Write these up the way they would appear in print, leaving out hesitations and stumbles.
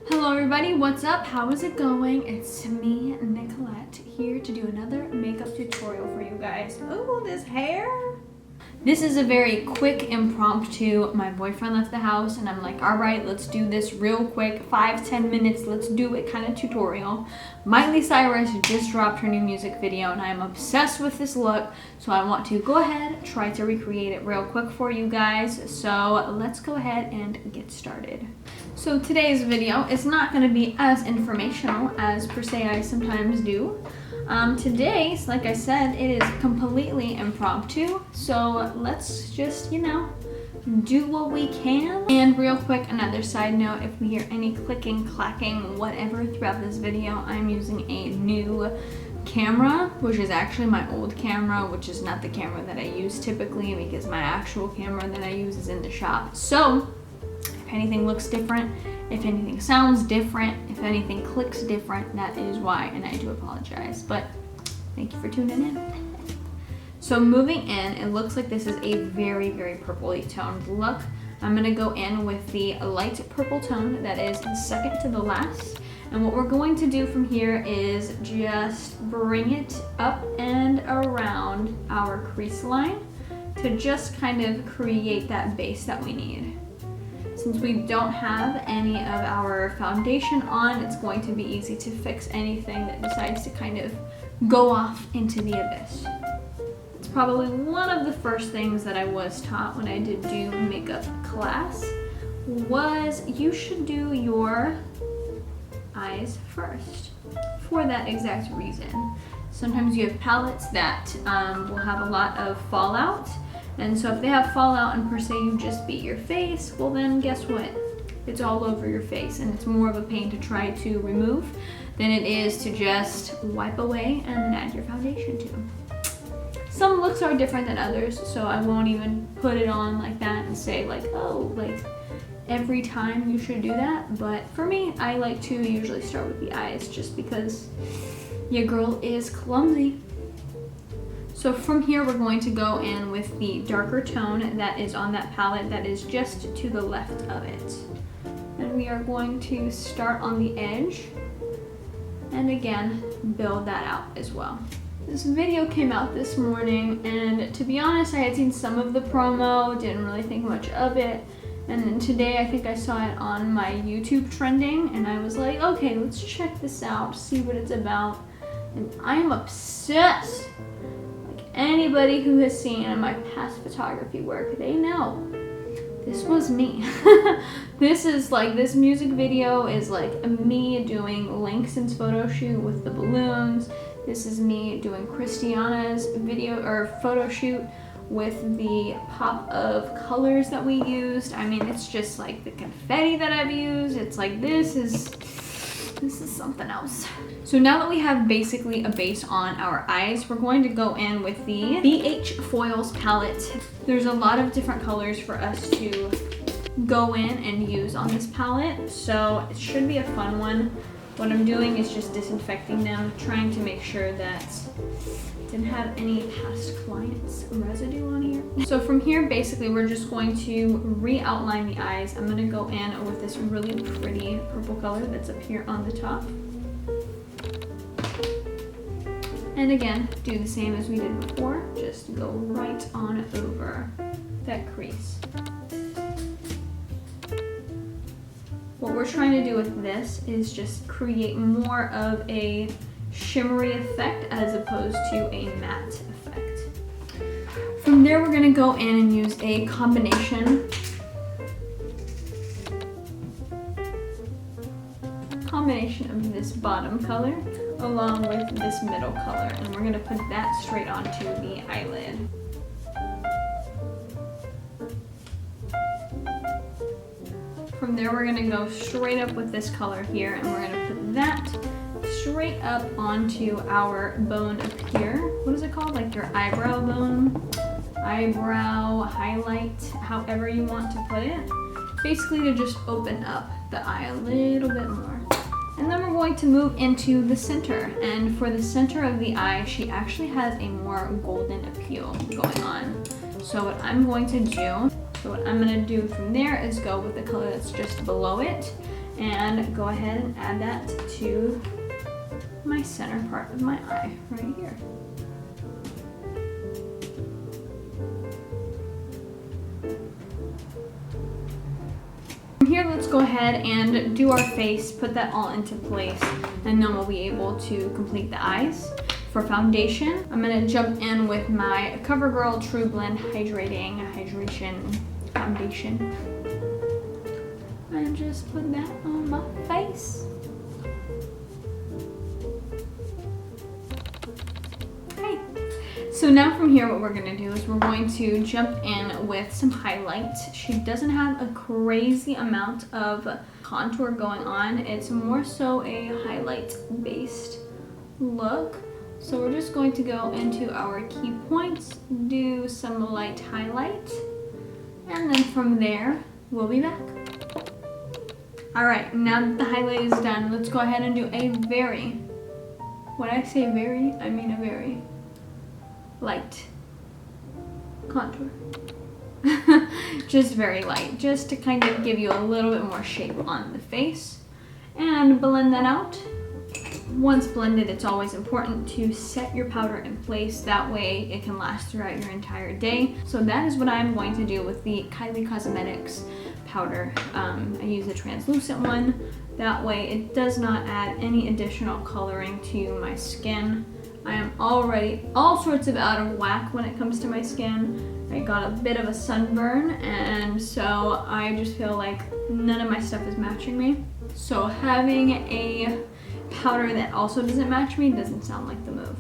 Hello everybody, what's up? How is it going? It's me, Nicolette, here to do another makeup tutorial for you guys. Oh, this hair! This is a very quick impromptu. My boyfriend left the house and I'm like, all right, let's do this real quick, 5-10 minutes, let's do it kind of tutorial. Miley Cyrus just dropped her new music video and I am obsessed with this look, so I want to go ahead, try to recreate it real quick for you guys. So let's go ahead and get started. So today's video is not going to be as informational as per se I sometimes do. Today, like I said, it is completely impromptu, so let's just, do what we can. And real quick, another side note, if we hear any clicking, clacking, whatever throughout this video, I'm using a new camera, which is actually my old camera, which is not the camera that I use typically because my actual camera that I use is in the shop. So if anything looks different, if anything sounds different, if anything clicks different, that is why, and I do apologize, but thank you for tuning in. So moving in, it looks like this is a very, very purpley toned look. I'm gonna go in with the light purple tone that is second to the last. And what we're going to do from here is just bring it up and around our crease line to just kind of create that base that we need. Since we don't have any of our foundation on, it's going to be easy to fix anything that decides to kind of go off into the abyss. It's probably one of the first things that I was taught when I did do makeup class was you should do your eyes first for that exact reason. Sometimes you have palettes that will have a lot of fallout. And so if they have fallout and per se you just beat your face, well then guess what? It's all over your face and it's more of a pain to try to remove than it is to just wipe away and then add your foundation to. Some looks are different than others, so I won't even put it on like that and say like, oh, like every time you should do that. But for me, I like to usually start with the eyes just because your girl is clumsy. So from here, we're going to go in with the darker tone that is on that palette that is just to the left of it. And we are going to start on the edge and again, build that out as well. This video came out this morning and to be honest, I had seen some of the promo, didn't really think much of it. And then today, I think I saw it on my YouTube trending and I was like, okay, let's check this out, see what it's about. And I am obsessed. Anybody who has seen my past photography work, they know this was me. This music video is like me doing Langston's photo shoot with the balloons. This is me doing Christiana's video or photo shoot with the pop of colors that we used. I mean, it's just like the confetti that I've used. It's like, this is something else. So now that we have basically a base on our eyes, we're going to go in with the BH Foils palette. There's a lot of different colors for us to go in and use on this palette, so it should be a fun one. What I'm doing is just disinfecting them, trying to make sure that I didn't have any past clients residue on here. So from here, basically, we're just going to re-outline the eyes. I'm gonna go in with this really pretty purple color that's up here on the top. And again, do the same as we did before, just go right on over that crease. What we're trying to do with this is just create more of a shimmery effect as opposed to a matte effect. From there, we're gonna go in and use a combination of this bottom color along with this middle color, and we're gonna put that straight onto the eyelid. From there, we're gonna go straight up with this color here, and we're gonna put that straight up onto our bone up here. What is it called? Like your eyebrow bone? Eyebrow highlight, however you want to put it. Basically to just open up the eye a little bit more. And then we're going to move into the center. And for the center of the eye, she actually has a more golden appeal going on. So what I'm going to do from there is go with the color that's just below it and go ahead and add that to my center part of my eye right here. From here, let's go ahead and do our face, put that all into place, and then we'll be able to complete the eyes. For foundation, I'm gonna jump in with my CoverGirl True Blend Hydration Foundation. And just put that on my face. Okay, so now from here what we're gonna do is we're going to jump in with some highlights. She doesn't have a crazy amount of contour going on. It's more so a highlight based look. So we're just going to go into our key points, do some light highlight, and then from there, we'll be back. All right, now that the highlight is done, let's go ahead and do a very, when I say very, I mean a very light contour. Just very light, just to kind of give you a little bit more shape on the face. And blend that out. Once blended, it's always important to set your powder in place. That way it can last throughout your entire day. So that is what I'm going to do with the Kylie Cosmetics powder. I use a translucent one. That way it does not add any additional coloring to my skin. I am already all sorts of out of whack when it comes to my skin. I got a bit of a sunburn, and so I just feel like none of my stuff is matching me. So having a powder that also doesn't match me doesn't sound like the move.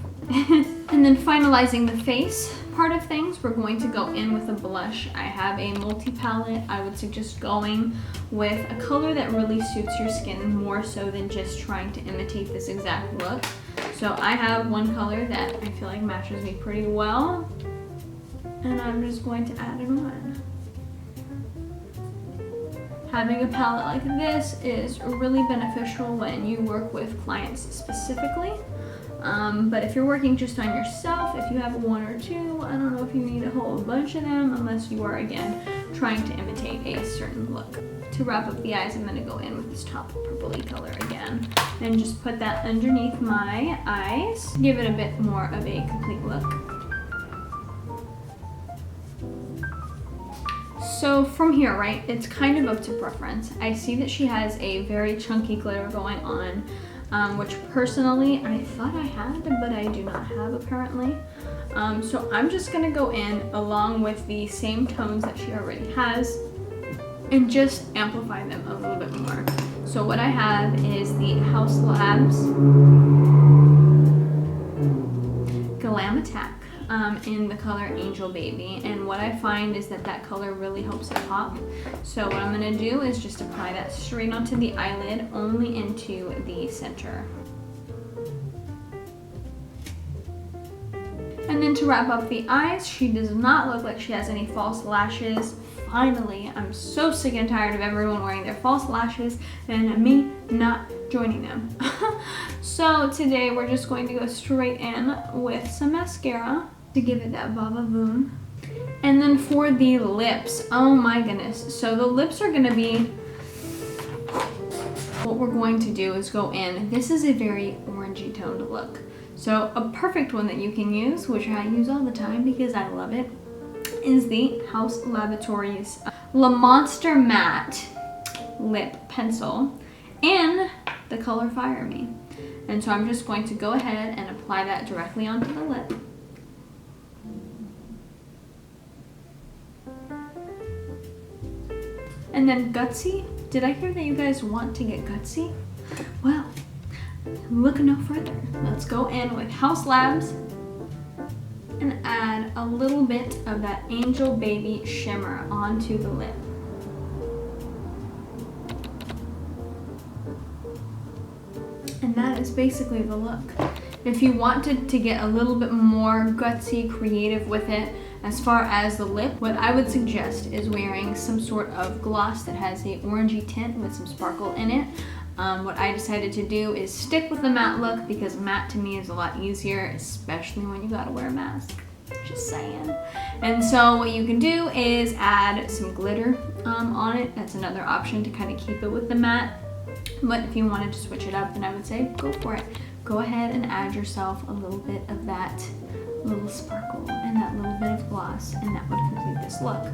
And then finalizing the face part of things, we're going to go in with a blush. I have a multi-palette. I would suggest going with a color that really suits your skin more so than just trying to imitate this exact look. So I have one color that I feel like matches me pretty well, and I'm just going to add it on. Having a palette like this is really beneficial when you work with clients specifically. But if you're working just on yourself, if you have one or two, I don't know if you need a whole bunch of them unless you are, again, trying to imitate a certain look. To wrap up the eyes, I'm going to go in with this top purpley color again and just put that underneath my eyes. Give it a bit more of a complete look. So from here, right, it's kind of up to preference. I see that she has a very chunky glitter going on, which personally I thought I had, but I do not have apparently. So I'm just gonna go in along with the same tones that she already has and just amplify them a little bit more. So what I have is the House Labs Glam Attack in the color Angel Baby, and what I find is that that color really helps it pop. So what I'm going to do is just apply that straight onto the eyelid, only into the center. And then to wrap up the eyes, she does not look like she has any false lashes. Finally, I'm so sick and tired of everyone wearing their false lashes and me not joining them. So today we're just going to go straight in with some mascara to give it that va-va-voom. And then for the lips, oh my goodness. So the lips are gonna be, what we're going to do is go in. This is a very orangey toned look. So a perfect one that you can use, which I use all the time because I love it, is the House Laboratories Le Monster Matte Lip Pencil in the color Fire Me. And so I'm just going to go ahead and apply that directly onto the lip. And then gutsy. Did I hear that you guys want to get gutsy? Well, look no further. Let's go in with House Labs and add a little bit of that Angel Baby shimmer onto the lip. And that is basically the look. If you wanted to get a little bit more gutsy, creative with it, as far as the lip, what I would suggest is wearing some sort of gloss that has a orangey tint with some sparkle in it. What I decided to do is stick with the matte look because matte to me is a lot easier, especially when you gotta wear a mask. Just saying. And so what you can do is add some glitter on it. That's another option to kind of keep it with the matte. But if you wanted to switch it up, then I would say go for it. Go ahead and add yourself a little bit of that little sparkle and that little bit of gloss, and that would complete this look.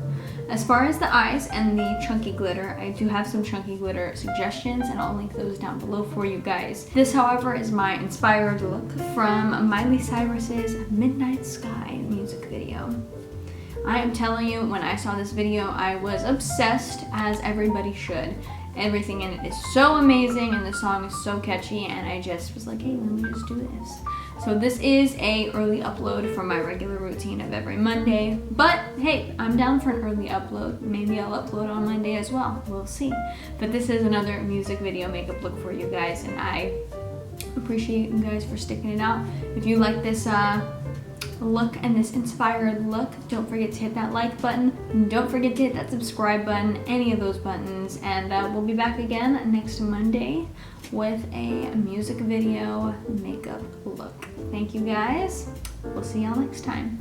As far as the eyes and the chunky glitter, I do have some chunky glitter suggestions, and I'll link those down below for you guys. This, however, is my inspired look from Miley Cyrus's Midnight Sky music video. I am telling you, when I saw this video, I was obsessed, as everybody should. Everything in it is so amazing, and the song is so catchy, and I just was like, hey, let me just do this. So this is a early upload from my regular routine of every Monday, but hey, I'm down for an early upload. Maybe I'll upload on Monday as well, we'll see. But this is another music video makeup look for you guys, and I appreciate you guys for sticking it out. If you like this look and this inspired look, don't forget to hit that like button, and don't forget to hit that subscribe button, any of those buttons, and we'll be back again next Monday with a music video makeup look. Thank you guys. We'll see y'all next time.